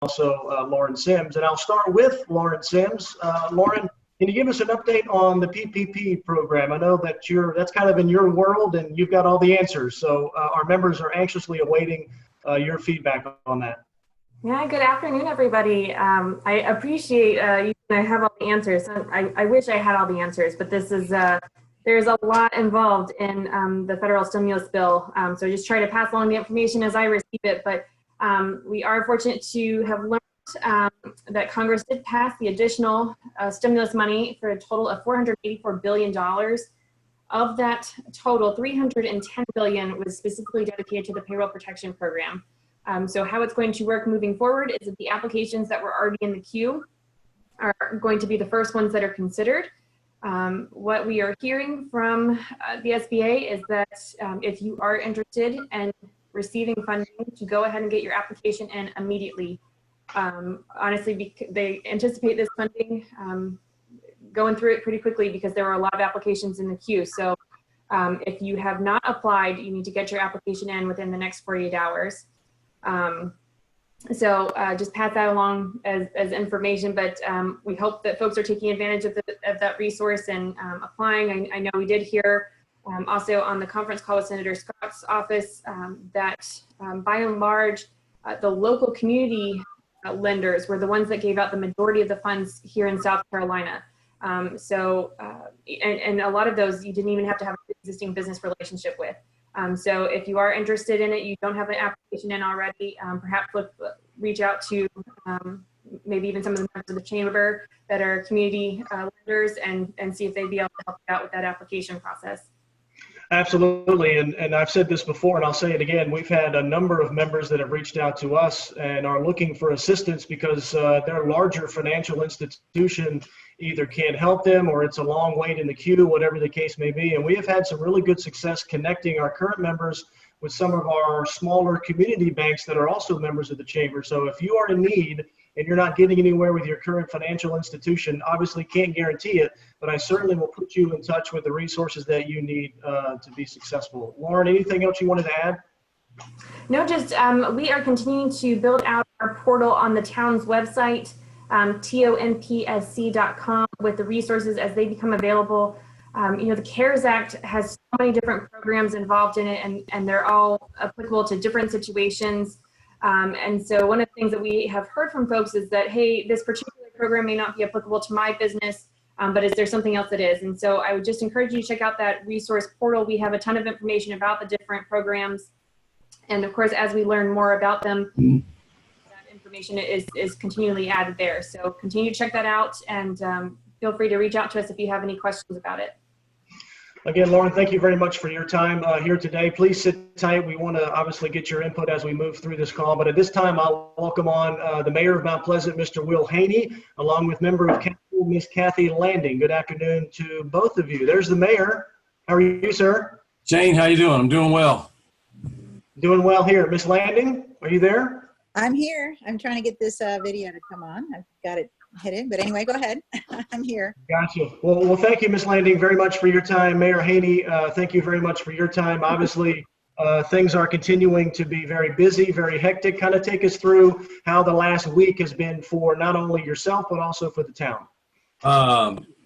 also Lauren Sims. And I'll start with Lauren Sims. Lauren, can you give us an update on the PPP program? I know that that's kind of in your world and you've got all the answers. So our members are anxiously awaiting your feedback on that. Yeah, good afternoon, everybody. I appreciate you have all the answers. I wish I had all the answers, but this is there's a lot involved in the federal stimulus bill. So just try to pass along the information as I receive it. But we are fortunate to have learned that Congress did pass the additional stimulus money for a total of $484 billion. Of that total, $310 billion was specifically dedicated to the payroll protection program. So how it's going to work moving forward is that the applications that were already in the queue are going to be the first ones that are considered. What we are hearing from the SBA is that if you are interested in receiving funding, to go ahead and get your application in immediately. Honestly, they anticipate this funding going through it pretty quickly because there are a lot of applications in the queue. So if you have not applied, you need to get your application in within the next 48 hours. So just pass that along as information, but we hope that folks are taking advantage of that resource and applying. I know we did hear also on the conference call with Senator Scott's office that by and large, the local community lenders were the ones that gave out the majority of the funds here in South Carolina. And a lot of those you didn't even have to have an existing business relationship with. So if you are interested in it, you don't have an application in already, perhaps reach out to maybe even some of the members of the chamber that are community lenders and see if they'd be able to help you out with that application process. Absolutely, and I've said this before and I'll say it again, we've had a number of members that have reached out to us and are looking for assistance because their larger financial institution either can't help them or it's a long wait in the queue, whatever the case may be. And we have had some really good success connecting our current members with some of our smaller community banks that are also members of the chamber. So if you are in need and you're not getting anywhere with your current financial institution, obviously can't guarantee it, but I certainly will put you in touch with the resources that you need to be successful. Lauren, anything else you wanted to add? No, just we are continuing to build out our portal on the town's website, tonpsc.com, with the resources as they become available. You know, the CARES Act has so many different programs involved in it, and they're all applicable to different situations. And so one of the things that we have heard from folks is that, hey, this particular program may not be applicable to my business, but is there something else that is? And so I would just encourage you to check out that resource portal. We have a ton of information about the different programs. And of course, as we learn more about them, that information is continually added there. So continue to check that out and feel free to reach out to us if you have any questions about it. Again, Lauren, thank you very much for your time here today. Please sit tight. We want to obviously get your input as we move through this call. But at this time, I'll welcome on the mayor of Mount Pleasant, Mr. Will Haynie, along with member of council, Ms. Kathy Landing. Good afternoon to both of you. There's the mayor. How are you, sir? Jane, how you doing? I'm doing well. Doing well here. Ms. Landing, are you there? I'm here. I'm trying to get this video to come on. I've got it hidden, but anyway, go ahead. I'm here. Gotcha. Well, thank you, Ms. Landing, very much for your time. Mayor Haynie, thank you very much for your time. Obviously, things are continuing to be very busy, very hectic. Kind of take us through how the last week has been for not only yourself, but also for the town.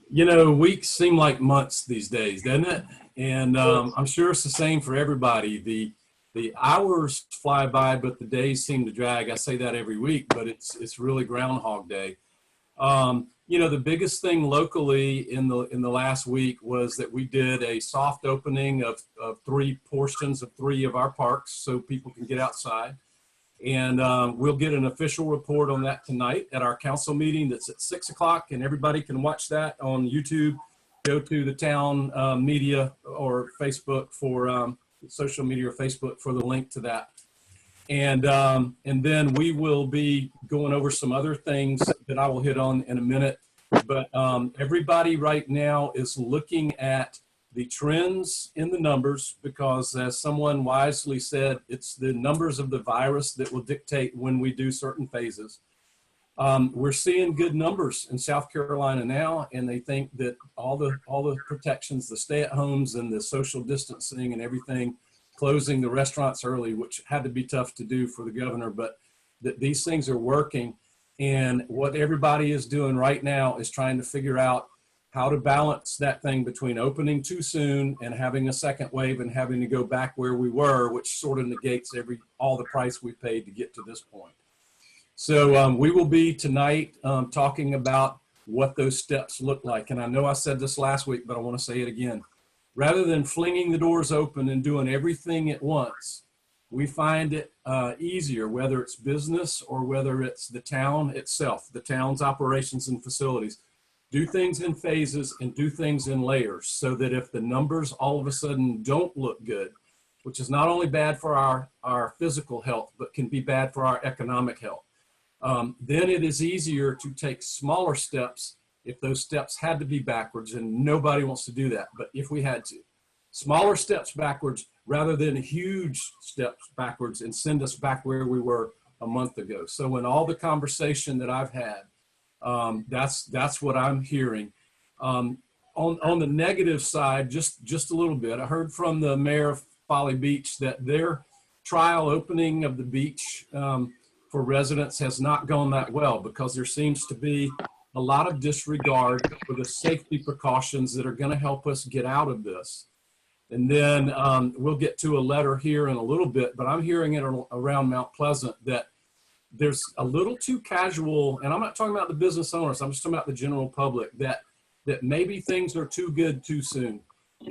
You know, weeks seem like months these days, doesn't it? And I'm sure it's the same for everybody. The hours fly by, but the days seem to drag. I say that every week, but it's really Groundhog Day. You know, the biggest thing locally in the last week was that we did a soft opening of 3 portions of 3 of our parks so people can get outside. And we'll get an official report on that tonight at our council meeting that's at 6 o'clock, and everybody can watch that on YouTube. Go to the town media or Facebook for social media or Facebook for the link to that. And then we will be going over some other things that I will hit on in a minute. But everybody right now is looking at the trends in the numbers because, as someone wisely said, it's the numbers of the virus that will dictate when we do certain phases. We're seeing good numbers in South Carolina now, and they think that all the protections, the stay-at-homes and the social distancing and everything, closing the restaurants early, which had to be tough to do for the governor, but that these things are working. And what everybody is doing right now is trying to figure out how to balance that thing between opening too soon and having a second wave and having to go back where we were, which sort of negates all the price we paid to get to this point. So we will be tonight talking about what those steps look like. And I know I said this last week, but I want to say it again. Rather than flinging the doors open and doing everything at once, we find it easier, whether it's business or whether it's the town itself, the town's operations and facilities. Do things in phases and do things in layers so that if the numbers all of a sudden don't look good, which is not only bad for our physical health, but can be bad for our economic health, then it is easier to take smaller steps if those steps had to be backwards, and nobody wants to do that. But if we had to, smaller steps backwards rather than huge steps backwards and send us back where we were a month ago. So in all the conversation that I've had, that's what I'm hearing. On the negative side, just a little bit, I heard from the mayor of Folly Beach that their trial opening of the beach for residents has not gone that well because there seems to be a lot of disregard for the safety precautions that are going to help us get out of this. And then we'll get to a letter here in a little bit, but I'm hearing it around Mount Pleasant that there's a little too casual, and I'm not talking about the business owners, I'm just talking about the general public, that maybe things are too good too soon.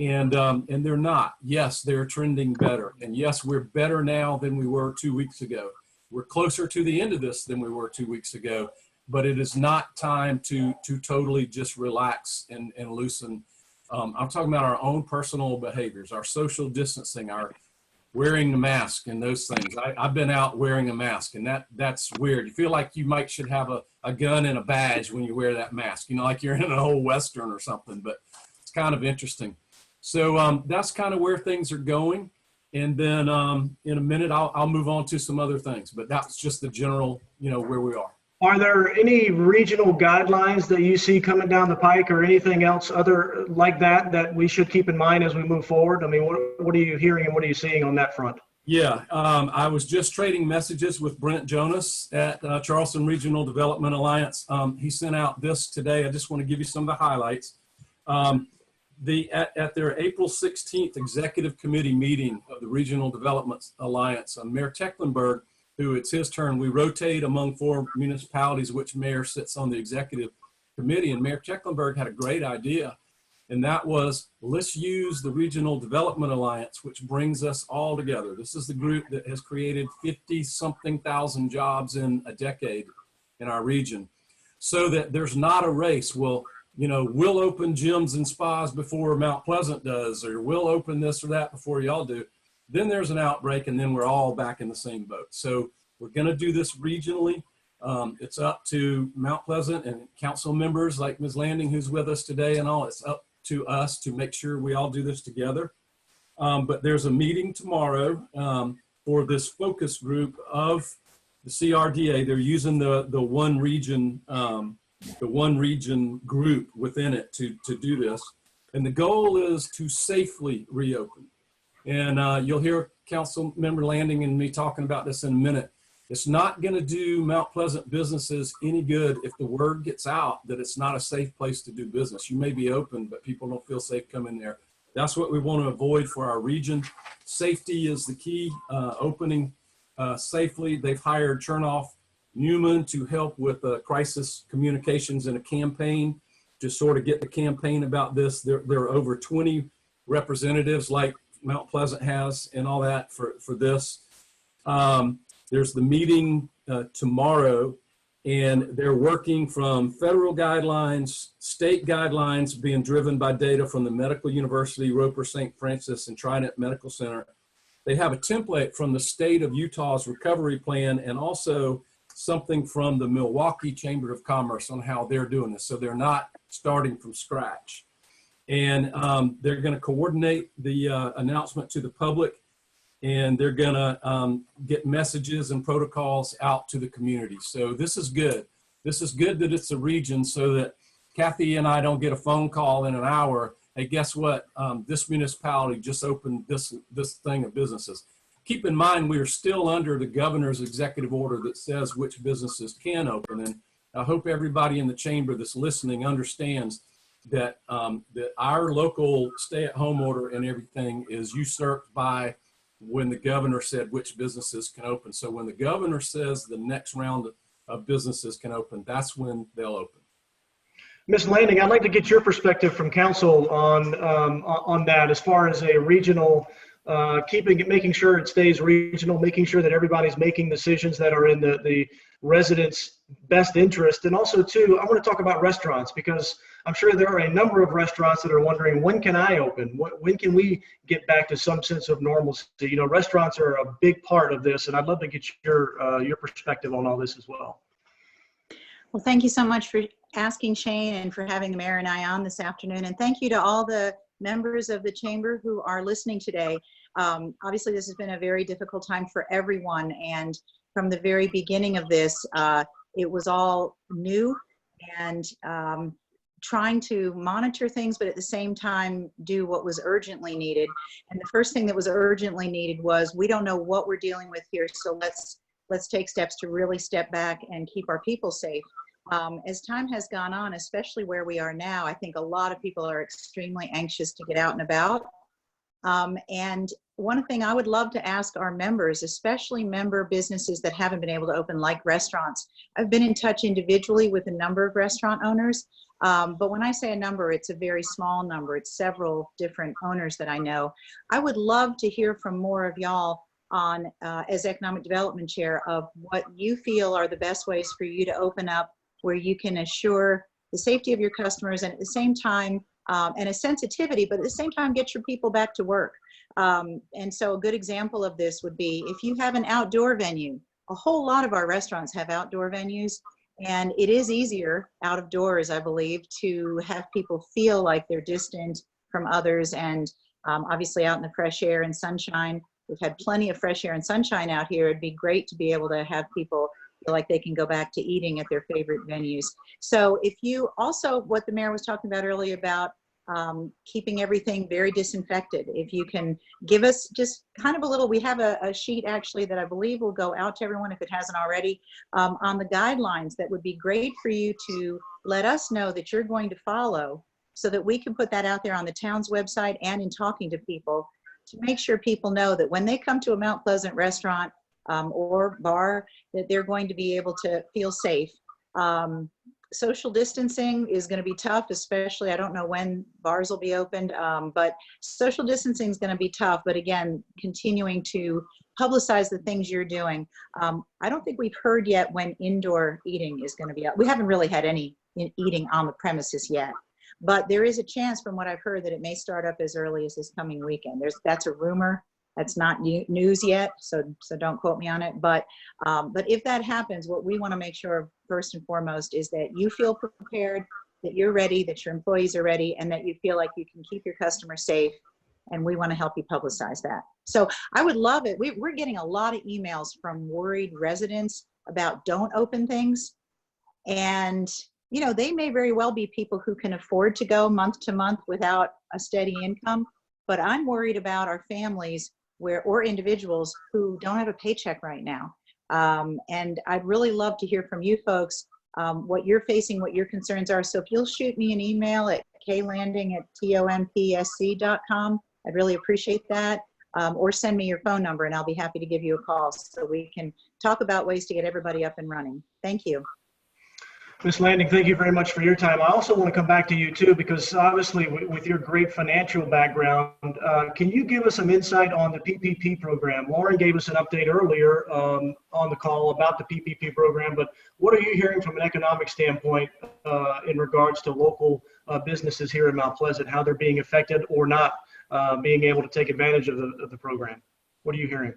And they're not. Yes, they're trending better. And yes, we're better now than we were 2 weeks ago. We're closer to the end of this than we were 2 weeks ago, but it is not time to totally just relax and loosen. I'm talking about our own personal behaviors, our social distancing, our wearing the mask and those things. I've been out wearing a mask, and that's weird. You feel like you should have a gun and a badge when you wear that mask, you know, like you're in an old Western or something, but it's kind of interesting. So that's kind of where things are going. And then in a minute, I'll move on to some other things, but that's just the general, you know, where we are. Are there any regional guidelines that you see coming down the pike or anything else other like that we should keep in mind as we move forward? I mean, what are you hearing and what are you seeing on that front? Yeah, I was just trading messages with Brent Jonas at Charleston Regional Development Alliance. He sent out this today. I just want to give you some of the highlights. At their April 16th Executive Committee meeting of the Regional Development Alliance, Mayor Tecklenburg, who it's his turn, we rotate among 4 municipalities, which mayor sits on the executive committee. And Mayor Tecklenburg had a great idea, and that was, let's use the Regional Development Alliance, which brings us all together. This is the group that has created 50-something thousand jobs in a decade in our region, so that there's not a race. Well, you know, we'll open gyms and spas before Mount Pleasant does, or we'll open this or that before y'all do. Then there's an outbreak, and then we're all back in the same boat. So we're going to do this regionally. It's up to Mount Pleasant and council members like Ms. Landing, who's with us today, and all. It's up to us to make sure we all do this together. But there's a meeting tomorrow for this focus group of the CRDA. They're using the one region group within it to do this. And the goal is to safely reopen. And you'll hear Council Member Landing and me talking about this in a minute. It's not going to do Mount Pleasant businesses any good if the word gets out that it's not a safe place to do business. You may be open, but people don't feel safe coming there. That's what we want to avoid for our region. Safety is the key. Opening safely. They've hired Chernoff Newman to help with crisis communications and a campaign to sort of get the campaign about this. There are over 20 representatives like Mount Pleasant has and all that for this. There's the meeting tomorrow, and they're working from federal guidelines, state guidelines being driven by data from the Medical University, Roper St. Francis, and Trident Medical Center. They have a template from the state of Utah's recovery plan and also something from the Milwaukee Chamber of Commerce on how they're doing this. So they're not starting from scratch. And they're going to coordinate the announcement to the public, and they're going to get messages and protocols out to the community. So this is good. This is good that it's a region so that Kathy and I don't get a phone call in an hour. Hey, guess what? This municipality just opened this thing of businesses. keep in mind, we are still under the governor's executive order that says which businesses can open. And I hope everybody in the chamber that's listening understands that, that our local stay-at-home order and everything is usurped by when the governor said which businesses can open. So when the governor says the next round of businesses can open, that's when they'll open. Ms. Landing, I'd like to get your perspective from council on that, as far as a regional, making sure it stays regional, making sure that everybody's making decisions that are in the residents' best interest. And also, too, I want to talk about restaurants, because I'm sure there are a number of restaurants that are wondering, when can I open? When can we get back to some sense of normalcy? You know, restaurants are a big part of this, and I'd love to get your perspective on all this as well. Well, thank you so much for asking, Shane, and for having the mayor and I on this afternoon. And thank you to all the members of the chamber who are listening today. Obviously, this has been a very difficult time for everyone. And from the very beginning of this, it was all new and trying to monitor things, but at the same time, do what was urgently needed. And the first thing that was urgently needed was, we don't know what we're dealing with here, so let's take steps to really step back and keep our people safe. As time has gone on, especially where we are now, I think a lot of people are extremely anxious to get out and about. And one thing I would love to ask our members, especially member businesses that haven't been able to open, like restaurants. I've been in touch individually with a number of restaurant owners, but when I say a number, it's a very small number. It's several different owners that I know. I would love to hear from more of y'all on, as Economic Development Chair, of what you feel are the best ways for you to open up, where you can assure the safety of your customers, and at the same time, and a sensitivity, but at the same time, get your people back to work. And so a good example of this would be, if you have an outdoor venue, a whole lot of our restaurants have outdoor venues, and it is easier out of doors, I believe, to have people feel like they're distant from others, and obviously out in the fresh air and sunshine. We've had plenty of fresh air and sunshine out here. It'd be great to be able to have people feel like they can go back to eating at their favorite venues. So if you also, what the mayor was talking about earlier about keeping everything very disinfected, if you can give us just kind of a little, we have a sheet actually that I believe will go out to everyone if it hasn't already, on the guidelines that would be great for you to let us know that you're going to follow, so that we can put that out there on the town's website and in talking to people, to make sure people know that when they come to a Mount Pleasant restaurant or bar, that they're going to be able to feel safe. Social distancing is going to be tough, especially, I don't know when bars will be opened, but social distancing is going to be tough. But again, continuing to publicize the things you're doing. I don't think we've heard yet when indoor eating is going to be up. We haven't really had any eating on the premises yet. But there is a chance, from what I've heard, that it may start up as early as this coming weekend. That's a rumor. That's not news yet, so don't quote me on it. But if that happens, what we want to make sure of first and foremost is that you feel prepared, that you're ready, that your employees are ready, and that you feel like you can keep your customers safe. And we want to help you publicize that. So I would love it. We're getting a lot of emails from worried residents about don't open things. And you know, they may very well be people who can afford to go month to month without a steady income, but I'm worried about our families or individuals who don't have a paycheck right now. And I'd really love to hear from you folks, what you're facing, what your concerns are. So if you'll shoot me an email at klanding@tompsc.com, I'd really appreciate that. Or send me your phone number and I'll be happy to give you a call so we can talk about ways to get everybody up and running. Thank you. Ms. Landing, thank you very much for your time. I also want to come back to you too, because obviously with your great financial background, can you give us some insight on the PPP program? Lauren gave us an update earlier on the call about the PPP program, but what are you hearing from an economic standpoint in regards to local businesses here in Mount Pleasant, how they're being affected or not being able to take advantage of the program? What are you hearing?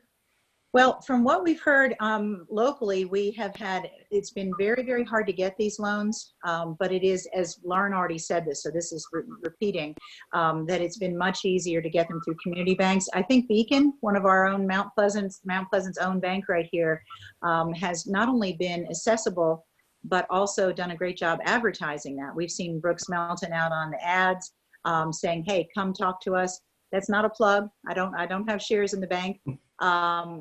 Well, from what we've heard locally, we have had, it's been very, very hard to get these loans, but it is, as Lauren already said this, so this is repeating, that it's been much easier to get them through community banks. I think Beacon, one of our own Mount Pleasant's own bank right here, has not only been accessible, but also done a great job advertising that. We've seen Brooks Melton out on the ads saying, hey, come talk to us. That's not a plug. I don't have shares in the bank.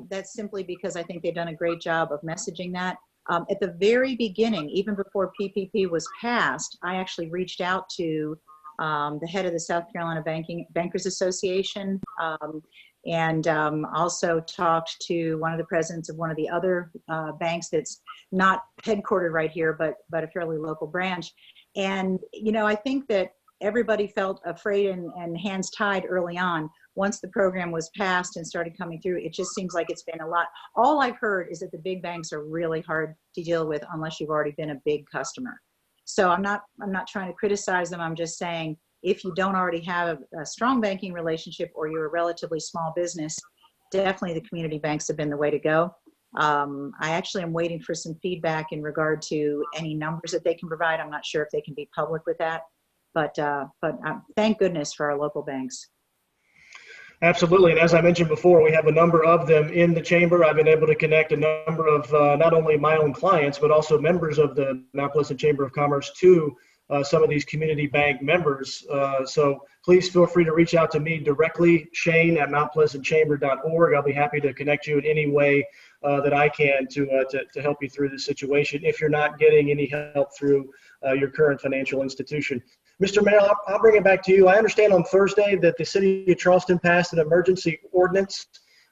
That's simply because I think they've done a great job of messaging that. At the very beginning, even before PPP was passed, I actually reached out to the head of the South Carolina Bankers Association, and also talked to one of the presidents of one of the other banks that's not headquartered right here, but a fairly local branch. And, you know, I think that everybody felt afraid and hands tied early on. Once the program was passed and started coming through, it just seems like it's been a lot. All I've heard is that the big banks are really hard to deal with unless you've already been a big customer. So I'm not trying to criticize them. I'm just saying, if you don't already have a strong banking relationship or you're a relatively small business, definitely the community banks have been the way to go. I actually am waiting for some feedback in regard to any numbers that they can provide. I'm not sure if they can be public with that, but thank goodness for our local banks. Absolutely. And as I mentioned before, we have a number of them in the chamber. I've been able to connect a number of not only my own clients, but also members of the Mount Pleasant Chamber of Commerce to some of these community bank members. So please feel free to reach out to me directly, Shane at mountpleasantchamber.org. I'll be happy to connect you in any way that I can to help you through this situation if you're not getting any help through your current financial institution. Mr. Mayor, I'll bring it back to you. I understand on Thursday that the city of Charleston passed an emergency ordinance,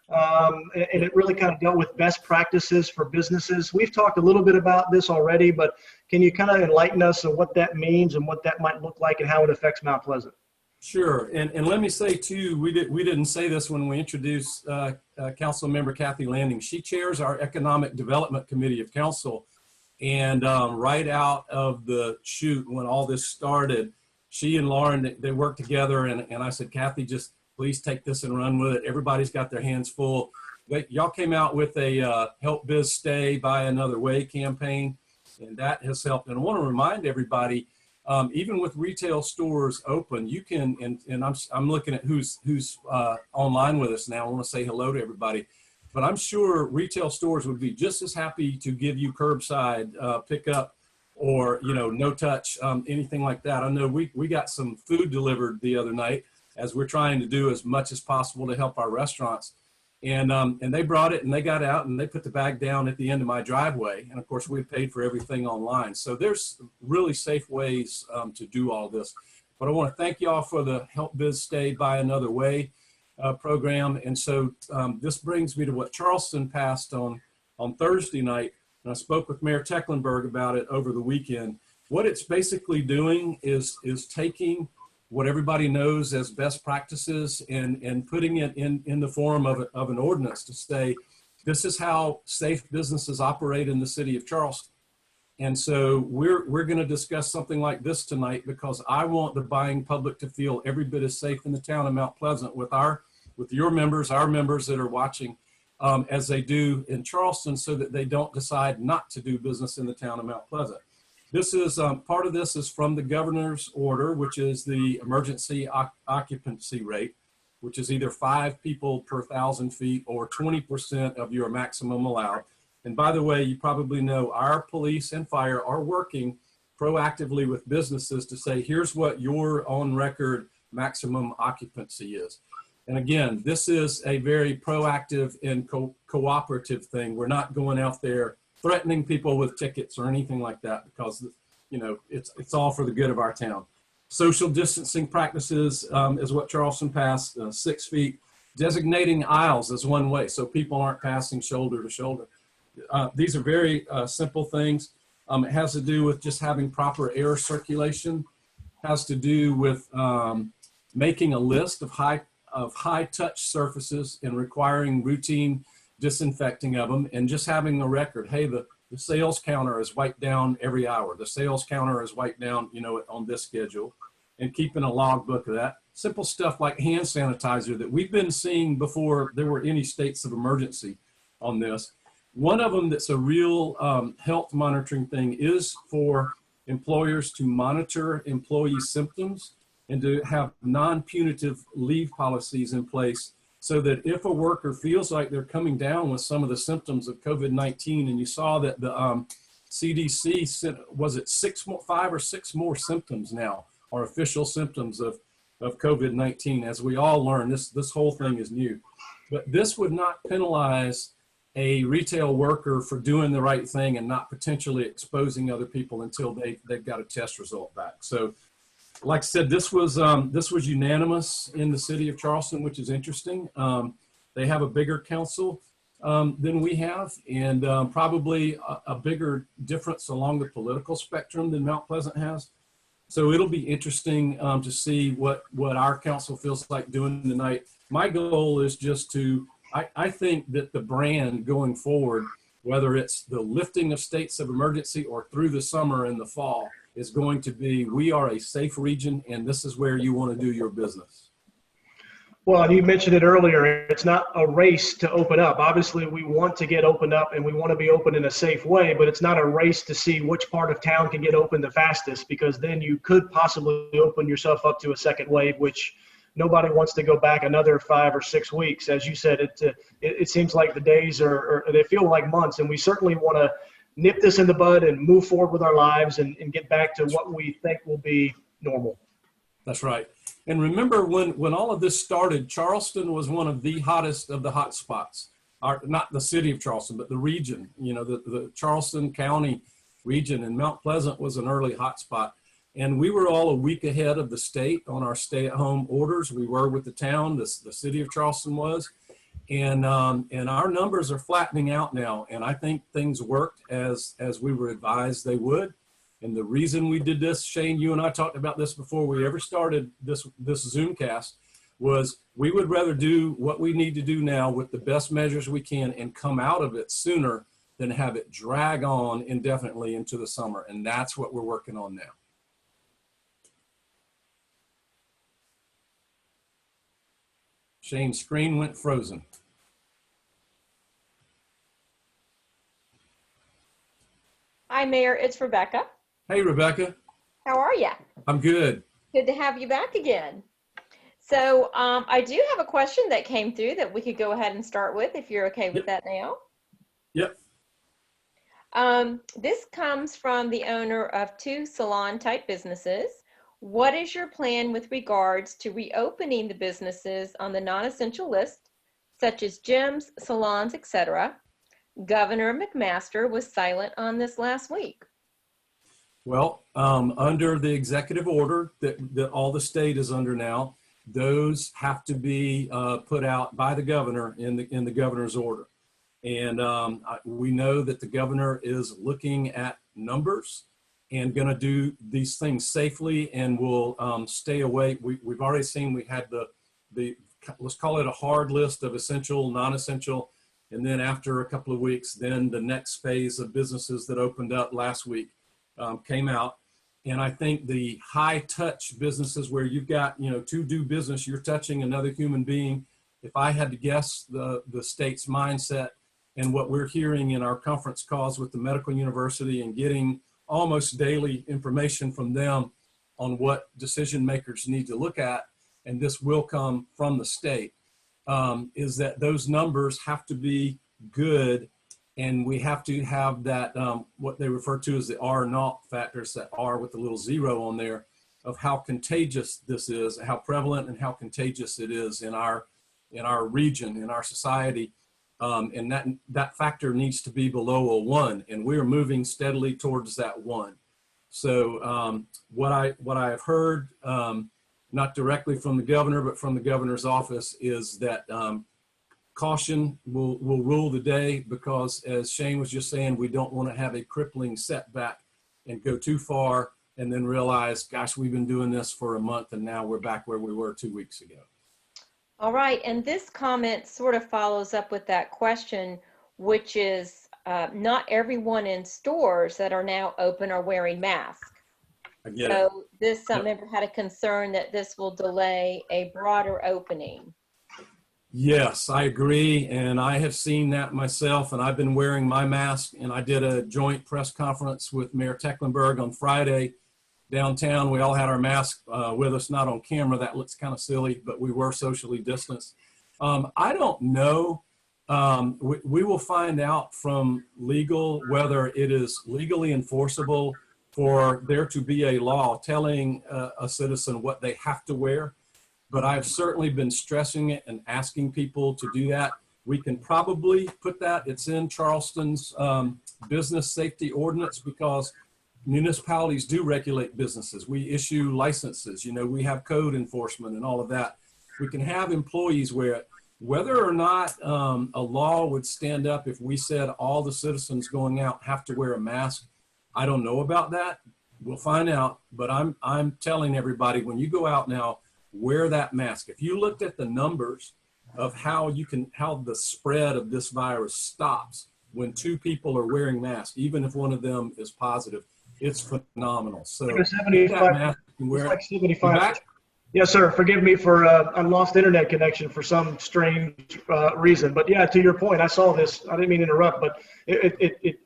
and it really kind of dealt with best practices for businesses. We've talked a little bit about this already, but can you kind of enlighten us on what that means and what that might look like and how it affects Mount Pleasant? Sure, and let me say too, we didn't say this when we introduced Council Member Kathy Landing. She chairs our Economic Development Committee of Council. And right out of the chute, when all this started, she and Lauren, they worked together, and I said, Kathy, just please take this and run with it. Everybody's got their hands full. Y'all came out with a Help Biz Stay, Buy Another Way campaign, and that has helped. And I want to remind everybody, even with retail stores open, you can, and I'm looking at who's online with us now. I want to say hello to everybody. But I'm sure retail stores would be just as happy to give you curbside pickup or, you know, no touch, anything like that. I know we got some food delivered the other night as we're trying to do as much as possible to help our restaurants. And they brought it and they got out and they put the bag down at the end of my driveway. And of course, we paid for everything online. So there's really safe ways to do all this. But I want to thank y'all for the Help Biz Stay, Buy Another Way program. And so this brings me to what Charleston passed on Thursday night. And I spoke with Mayor Tecklenburg about it over the weekend. What it's basically doing is taking what everybody knows as best practices and putting it in the form of an ordinance to say, this is how safe businesses operate in the city of Charleston. And so we're going to discuss something like this tonight because I want the buying public to feel every bit as safe in the town of Mount Pleasant with your members, our members that are watching, as they do in Charleston, so that they don't decide not to do business in the town of Mount Pleasant. This is part of this is from the governor's order, which is the emergency occupancy rate, which is either 5 people per 1,000 feet or 20% of your maximum allowed. And by the way, you probably know our police and fire are working proactively with businesses to say, here's what your on record maximum occupancy is. And again, this is a very proactive and cooperative thing. We're not going out there threatening people with tickets or anything like that because, you know, it's all for the good of our town. Social distancing practices is what Charleston passed, 6 feet. Designating aisles is one way, so people aren't passing shoulder to shoulder. These are very simple things. It has to do with just having proper air circulation. It has to do with making a list of high touch surfaces and requiring routine disinfecting of them, and just having a record. Hey, the sales counter is wiped down every hour. The sales counter is wiped down, you know, on this schedule, and keeping a logbook of that. Simple stuff like hand sanitizer that we've been seeing before there were any states of emergency on this. One of them that's a real health monitoring thing is for employers to monitor employee symptoms and to have non-punitive leave policies in place so that if a worker feels like they're coming down with some of the symptoms of COVID-19, and you saw that the CDC said, was it 5 or 6 more symptoms now are official symptoms of COVID-19. As we all learn, this whole thing is new. but this would not penalize a retail worker for doing the right thing and not potentially exposing other people until they've got a test result back. So like I said, this was unanimous in the city of Charleston, which is interesting. They have a bigger council than we have, and probably a bigger difference along the political spectrum than Mount Pleasant has. So it'll be interesting to see what our council feels like doing tonight. My goal is just to, I think that the brand going forward, whether it's the lifting of states of emergency or through the summer and the fall, is going to be, we are a safe region and this is where you want to do your business. Well, and you mentioned it earlier, it's not a race to open up. Obviously, we want to get opened up and we want to be open in a safe way, but it's not a race to see which part of town can get open the fastest, because then you could possibly open yourself up to a second wave, which nobody wants to go back another 5 or 6 weeks. As you said, it seems like the days they feel like months, and we certainly want to nip this in the bud and move forward with our lives and get back to what we think will be normal. That's right. And remember, when all of this started, Charleston was one of the hottest of the hot spots. Not the city of Charleston, but the region, the Charleston County region, and Mount Pleasant was an early hot spot. And we were all a week ahead of the state on our stay-at-home orders. We were with the town, the city of Charleston was. And our numbers are flattening out now. And I think things worked as we were advised they would. And the reason we did this, Shane, you and I talked about this before we ever started this Zoomcast, was we would rather do what we need to do now with the best measures we can and come out of it sooner than have it drag on indefinitely into the summer. And that's what we're working on now. Shane's screen went frozen. Hi, Mayor. It's Rebecca. Hey, Rebecca. How are you? I'm good. Good to have you back again. So I do have a question that came through that we could go ahead and start with, if you're okay with that now. Yep. This comes from the owner of 2 salon-type businesses. What is your plan with regards to reopening the businesses on the non-essential list, such as gyms, salons, etc.? Governor McMaster was silent on this last week. Well, under the executive order that all the state is under now, those have to be put out by the governor in the governor's order. And we know that the governor is looking at numbers and going to do these things safely, and will stay away. We've already seen, we had the let's call it a hard list of essential, non-essential, and then after a couple of weeks, then the next phase of businesses that opened up last week came out. And I think the high touch businesses where you've got, to do business, you're touching another human being. If I had to guess the state's mindset and what we're hearing in our conference calls with the medical university and getting almost daily information from them on what decision makers need to look at, and this will come from the state, is that those numbers have to be good. And we have to have that, what they refer to as the R0 factors, that R with the little 0 on there, of how contagious this is, how prevalent and how contagious it is in our region, in our society. And that factor needs to be below a 1, and we're moving steadily towards that 1. So what I have heard, not directly from the governor, but from the governor's office, is that caution will rule the day, because as Shane was just saying, we don't want to have a crippling setback and go too far and then realize, gosh, we've been doing this for a month and now we're back where we were 2 weeks ago. All right, and this comment sort of follows up with that question, which is not everyone in stores that are now open are wearing masks. So this member had a concern that this will delay a broader opening. Yes, I agree. And I have seen that myself, and I've been wearing my mask, and I did a joint press conference with Mayor Tecklenburg on Friday downtown. We all had our masks with us, not on camera. That looks kind of silly, but we were socially distanced. I don't know. We will find out from legal whether it is legally enforceable for there to be a law telling a citizen what they have to wear. but I've certainly been stressing it and asking people to do that. We can probably put that, it's in Charleston's business safety ordinance, because municipalities do regulate businesses. We issue licenses, you know, we have code enforcement and all of that. We can have employees wear it. Whether or not a law would stand up if we said all the citizens going out have to wear a mask, I don't know about that. We'll find out, but I'm telling everybody, when you go out now, wear that mask. If you looked at the numbers of how the spread of this virus stops when two people are wearing masks, even if one of them is positive, it's phenomenal. So that mask, you can wear like it. 75. Yes, sir. Forgive me for I lost internet connection for some strange reason. But yeah, to your point, I saw this. I didn't mean to interrupt, but it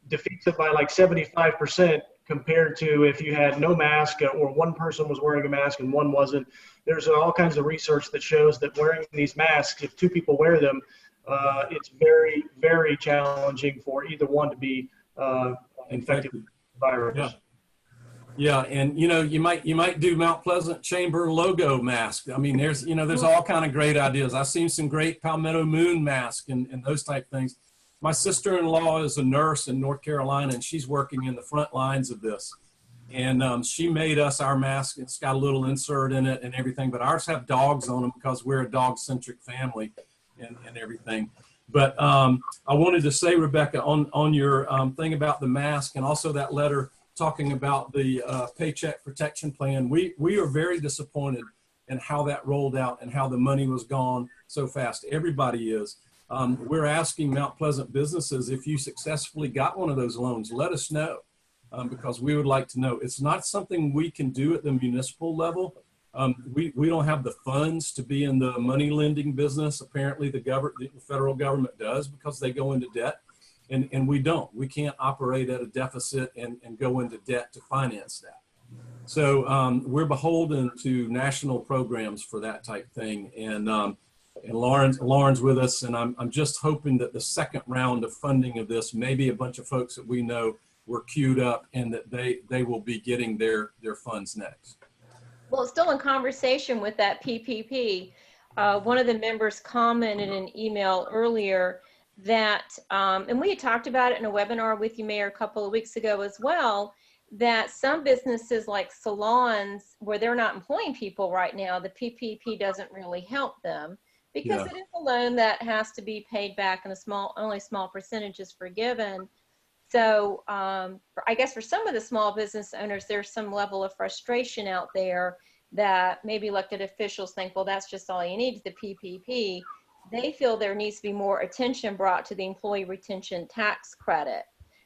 defeats it by like 75% compared to if you had no mask or one person was wearing a mask and one wasn't. There's all kinds of research that shows that wearing these masks, if two people wear them, it's very, very challenging for either one to be infected with the virus. Yeah. Yeah, and you know, you might do Mount Pleasant Chamber logo mask. I mean, there's all kind of great ideas. I've seen some great Palmetto Moon mask and those type things. My sister-in-law is a nurse in North Carolina, and she's working in the front lines of this. And she made us our mask. It's got a little insert in it and everything, but ours have dogs on them because we're a dog-centric family and everything. But I wanted to say, Rebecca, on your thing about the mask and also that letter talking about the Paycheck Protection Plan, we are very disappointed in how that rolled out and how the money was gone so fast. Everybody is. We're asking Mount Pleasant businesses, if you successfully got one of those loans, let us know, because we would like to know. It's not something we can do at the municipal level. We don't have the funds to be in the money lending business. Apparently the federal government does, because they go into debt. And we don't. We can't operate at a deficit and go into debt to finance that. So we're beholden to national programs for that type thing. And Lauren's with us, and I'm just hoping that the second round of funding of this, maybe a bunch of folks that we know were queued up, and that they will be getting their funds next. Well, still in conversation with that PPP, one of the members commented in an email earlier that, and we had talked about it in a webinar with you, Mayor, a couple of weeks ago as well, that some businesses like salons, where they're not employing people right now, the PPP doesn't really help them, because it is a loan that has to be paid back, and only small percentage is forgiven. So I guess for some of the small business owners, there's some level of frustration out there that maybe elected officials think, well, that's just all you need, the PPP. They feel there needs to be more attention brought to the employee retention tax credit,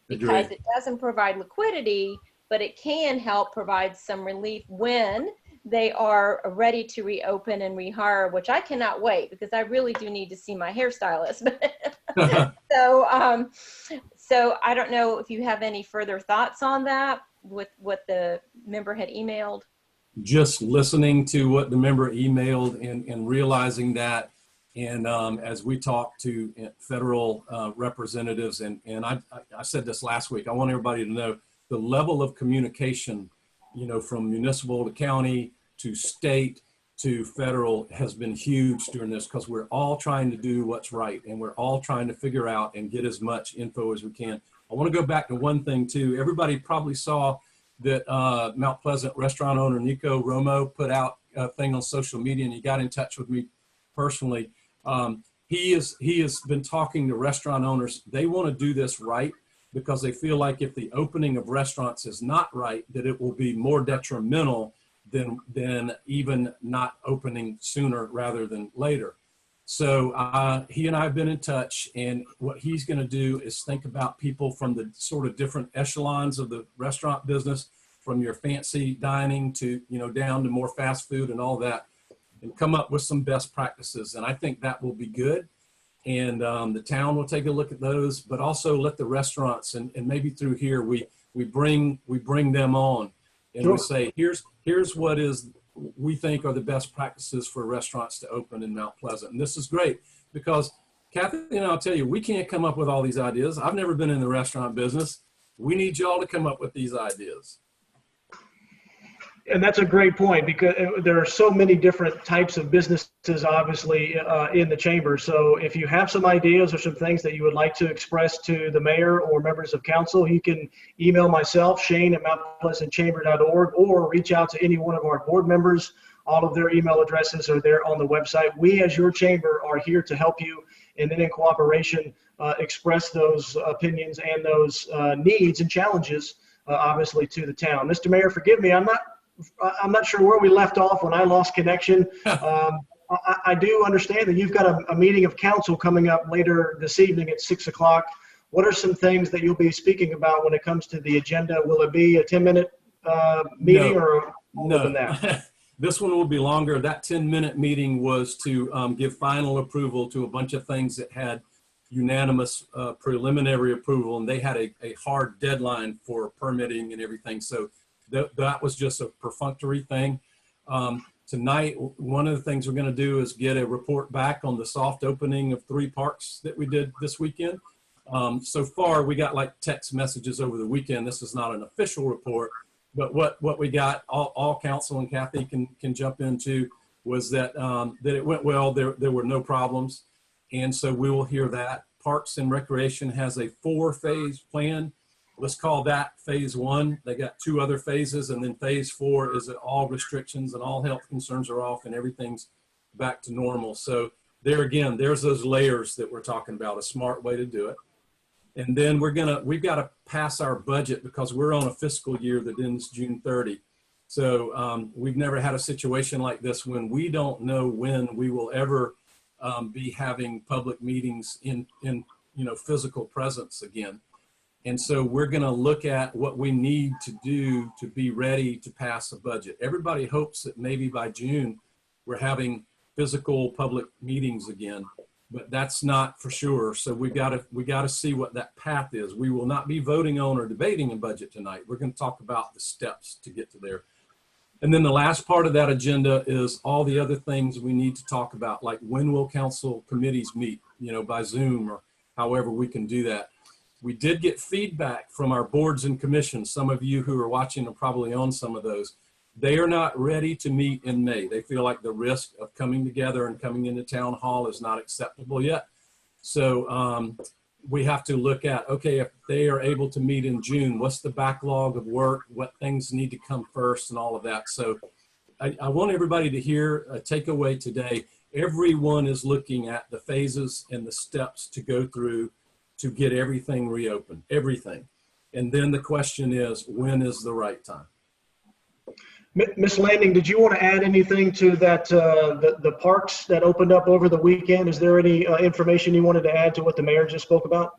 because it doesn't provide liquidity, but it can help provide some relief when they are ready to reopen and rehire, which I cannot wait, because I really do need to see my hairstylist. So I don't know if you have any further thoughts on that with what the member had emailed. Just listening to what the member emailed and realizing that. And as we talk to federal representatives, and I said this last week, I want everybody to know the level of communication, from municipal to county to state to federal has been huge during this, because we're all trying to do what's right, and we're all trying to figure out and get as much info as we can. I want to go back to one thing too. Everybody probably saw that Mount Pleasant restaurant owner Nico Romo put out a thing on social media, and he got in touch with me personally. He has been talking to restaurant owners. They want to do this right, because they feel like if the opening of restaurants is not right, that it will be more detrimental than even not opening sooner rather than later. So he and I have been in touch, and what he's going to do is think about people from the sort of different echelons of the restaurant business, from your fancy dining to, down to more fast food and all that, and come up with some best practices. And I think that will be good. And the town will take a look at those, but also let the restaurants, and maybe through here, we bring them on, and we say, here's what we think are the best practices for restaurants to open in Mount Pleasant. And this is great, because Kathy and I'll tell you, we can't come up with all these ideas. I've never been in the restaurant business. We need y'all to come up with these ideas. And that's a great point, because there are so many different types of businesses, obviously, in the chamber. So if you have some ideas or some things that you would like to express to the mayor or members of council, you can email myself, Shane at mountpleasantchamber.org, or reach out to any one of our board members. All of their email addresses are there on the website. We, as your chamber, are here to help you, and then in cooperation, express those opinions and those needs and challenges, obviously, to the town. Mr. Mayor, forgive me, I'm not sure where we left off when I lost connection. I do understand that you've got a meeting of council coming up later this evening at 6 o'clock. What are some things that you'll be speaking about when it comes to the agenda? Will it be a 10-minute meeting or more than that? This one will be longer. That 10-minute meeting was to give final approval to a bunch of things that had unanimous preliminary approval, and they had a hard deadline for permitting and everything. So that was just a perfunctory thing. Tonight, one of the things we're going to do is get a report back on the soft opening of 3 parks that we did this weekend. So far, we got like text messages over the weekend. This is not an official report, but what we got, all council and Kathy can jump into, was that that it went well. There were no problems, and so we will hear that. Parks and Recreation has a 4-phase plan. Let's call that phase 1. They got 2 other phases, and then phase 4 is that all restrictions and all health concerns are off and everything's back to normal. So there again, there's those layers that we're talking about, a smart way to do it. And then we've got to pass our budget, because we're on a fiscal year that ends June 30. So we've never had a situation like this when we don't know when we will ever be having public meetings in physical presence again. And so we're going to look at what we need to do to be ready to pass a budget. Everybody hopes that maybe by June we're having physical public meetings again, but that's not for sure. So we got to see what that path is. We will not be voting on or debating a budget tonight. We're going to talk about the steps to get to there. And then the last part of that agenda is all the other things we need to talk about, like when will council committees meet, by Zoom or however we can do that. We did get feedback from our boards and commissions. Some of you who are watching are probably on some of those. They are not ready to meet in May. They feel like the risk of coming together and coming into town hall is not acceptable yet. So we have to look at, okay, if they are able to meet in June, what's the backlog of work, what things need to come first and all of that. So I want everybody to hear a takeaway today. Everyone is looking at the phases and the steps to go through to get everything reopened, everything. And then the question is, when is the right time? Ms. Landing, did you want to add anything to that, the parks that opened up over the weekend? Is there any information you wanted to add to what the mayor just spoke about?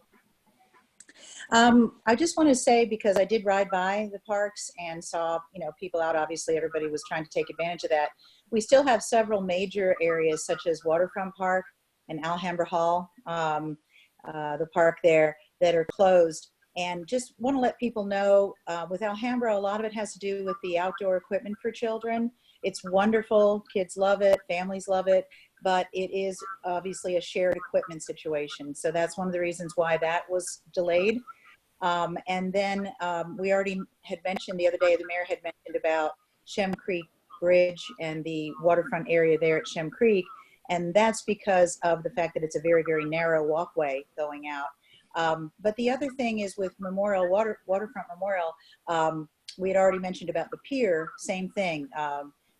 I just want to say, because I did ride by the parks and saw, people out, obviously everybody was trying to take advantage of that. We still have several major areas such as Waterfront Park and Alhambra Hall, the park there, that are closed. And just want to let people know, with Alhambra, a lot of it has to do with the outdoor equipment for children. It's wonderful. Kids love it. Families love it. But it is obviously a shared equipment situation. So that's one of the reasons why that was delayed. And then we already had mentioned the other day, the mayor had mentioned about Shem Creek Bridge and the waterfront area there at Shem Creek. And that's because of the fact that it's a very, very narrow walkway going out. But the other thing is with Waterfront Memorial, we had already mentioned about the pier, same thing.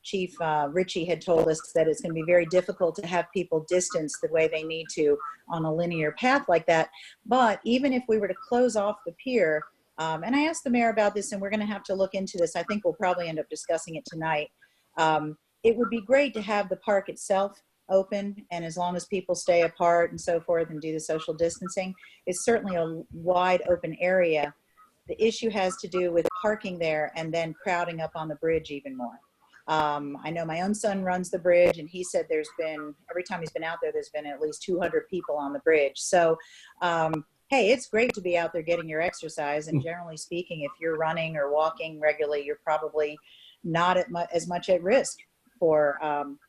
Chief Ritchie had told us that it's going to be very difficult to have people distance the way they need to on a linear path like that. But even if we were to close off the pier, and I asked the mayor about this, and we're going to have to look into this. I think we'll probably end up discussing it tonight. It would be great to have the park itself open, and as long as people stay apart and so forth and do the social distancing, it's certainly a wide open area. The issue has to do with parking there and then crowding up on the bridge even more. I know my own son runs the bridge, and he said there's been, every time he's been out there, there's been at least 200 people on the bridge. So, hey, it's great to be out there getting your exercise. And generally speaking, if you're running or walking regularly, you're probably not as much at risk for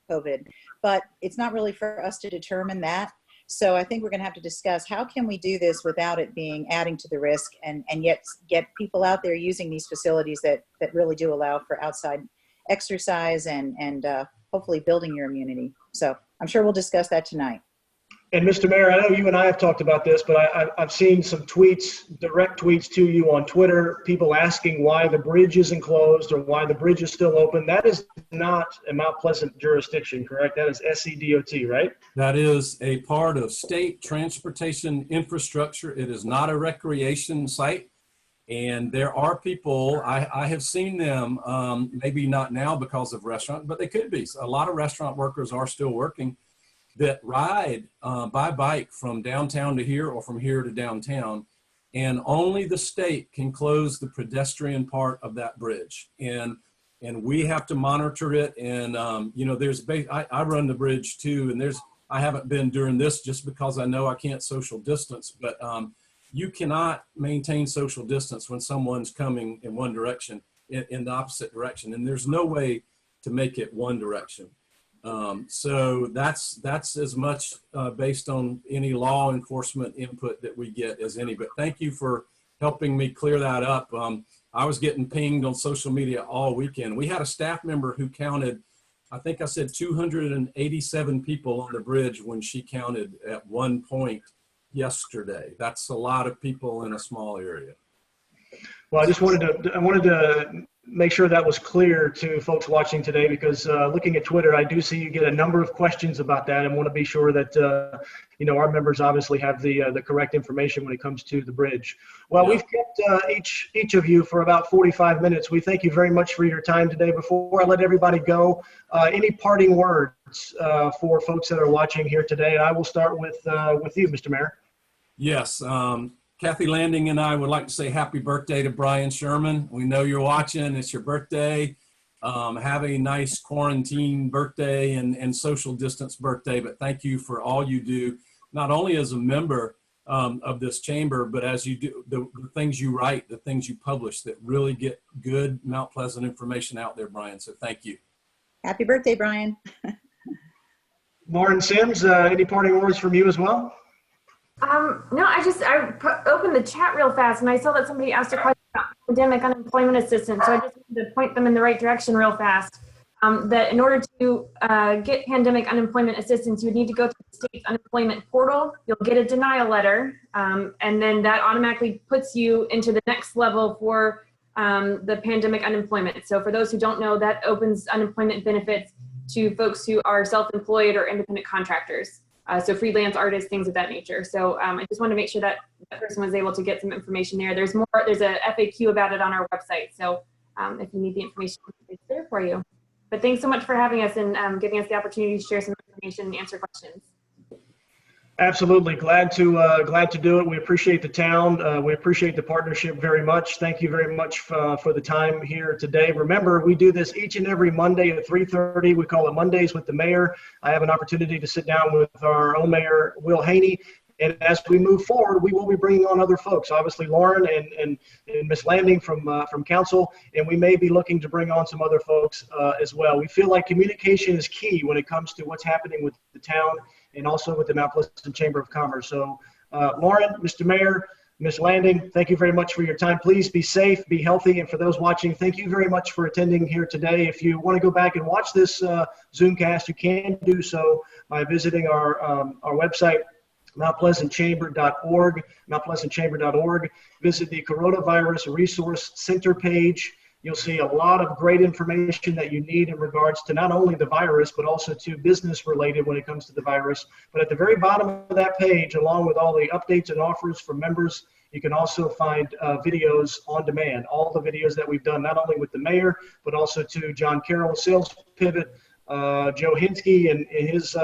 COVID. But it's not really for us to determine that. So I think we're going to have to discuss how can we do this without it being adding to the risk, and yet get people out there using these facilities that really do allow for outside exercise and hopefully building your immunity. So I'm sure we'll discuss that tonight. And Mr. Mayor, I know you and I have talked about this, but I've seen some tweets, direct tweets to you on Twitter, people asking why the bridge isn't closed or why the bridge is still open. That is not a Mount Pleasant jurisdiction, correct? That is SCDOT, right? That is a part of state transportation infrastructure. It is not a recreation site. And there are people, I have seen them, maybe not now because of restaurant, but they could be. A lot of restaurant workers are still working that ride by bike from downtown to here or from here to downtown. And only the state can close the pedestrian part of that bridge. And we have to monitor it. And, you know, I run the bridge too. And I haven't been during this just because I know I can't social distance, but you cannot maintain social distance when someone's coming in one direction, in the opposite direction. And there's no way to make it one direction. So that's as much based on any law enforcement input that we get as any, but thank you for helping me clear that up. I was getting pinged on social media all weekend. We had a staff member who counted, I think I said 287 people on the bridge when she counted at one point yesterday. That's a lot of people in a small area. Well, I wanted to make sure that was clear to folks watching today, because looking at Twitter, I do see you get a number of questions about that, and want to be sure that you know, our members obviously have the correct information when it comes to the bridge. Well, we've kept each of you for about 45 minutes. We thank you very much for your time today. Before I let everybody go, any parting words for folks that are watching here today? And I will start with you, Mr. Mayor. Yes. Kathy Landing and I would like to say happy birthday to Brian Sherman. We know you're watching. It's your birthday. Have a nice quarantine birthday and social distance birthday, but thank you for all you do, not only as a member of this chamber, but as you do the things you write, the things you publish that really get good Mount Pleasant information out there, Brian. So thank you. Happy birthday, Brian. Lauren Sims, any parting words from you as well? No, I opened the chat real fast and I saw that somebody asked a question about pandemic unemployment assistance. So I just wanted to point them in the right direction real fast. That in order to get pandemic unemployment assistance, you would need to go to the state's unemployment portal. You'll get a denial letter, and then that automatically puts you into the next level for the pandemic unemployment. So for those who don't know, that opens unemployment benefits to folks who are self-employed or independent contractors. So freelance artists, things of that nature. So I just wanted to make sure that that person was able to get some information there. There's a FAQ about it on our website. So if you need the information, it's there for you. But thanks so much for having us and giving us the opportunity to share some information and answer questions. Absolutely. Glad to do it. We appreciate the town. We appreciate the partnership very much. Thank you very much for the time here today. Remember, we do this each and every Monday at 3:30. We call it Mondays with the Mayor. I have an opportunity to sit down with our own Mayor, Will Haynie. And as we move forward, we will be bringing on other folks, obviously Lauren and Ms. Landing from Council, and we may be looking to bring on some other folks as well. We feel like communication is key when it comes to what's happening with the town and also with the Mount Pleasant Chamber of Commerce. So Lauren, Mr. Mayor, Ms. Landing, thank you very much for your time. Please be safe, be healthy, and for those watching, thank you very much for attending here today. If you want to go back and watch this Zoomcast, you can do so by visiting our website, MountPleasantChamber.org, MountPleasantChamber.org. Visit the Coronavirus Resource Center page. You'll see a lot of great information that you need in regards to not only the virus, but also to business related when it comes to the virus. But at the very bottom of that page, along with all the updates and offers for members, you can also find videos on demand, all the videos that we've done, not only with the mayor, but also to John Carroll, Sales Pivot, Joe Hinsky and his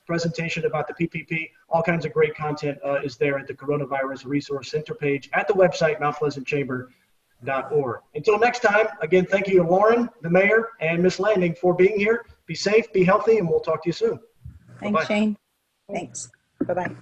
presentation about the PPP. All kinds of great content is there at the Coronavirus Resource Center page at the website, MountPleasantChamber.org. Until next time, again, thank you to Lauren, the mayor, and Ms. Landing for being here. Be safe, be healthy, and we'll talk to you soon. Thanks, Bye-bye. Shane. Thanks. Bye-bye.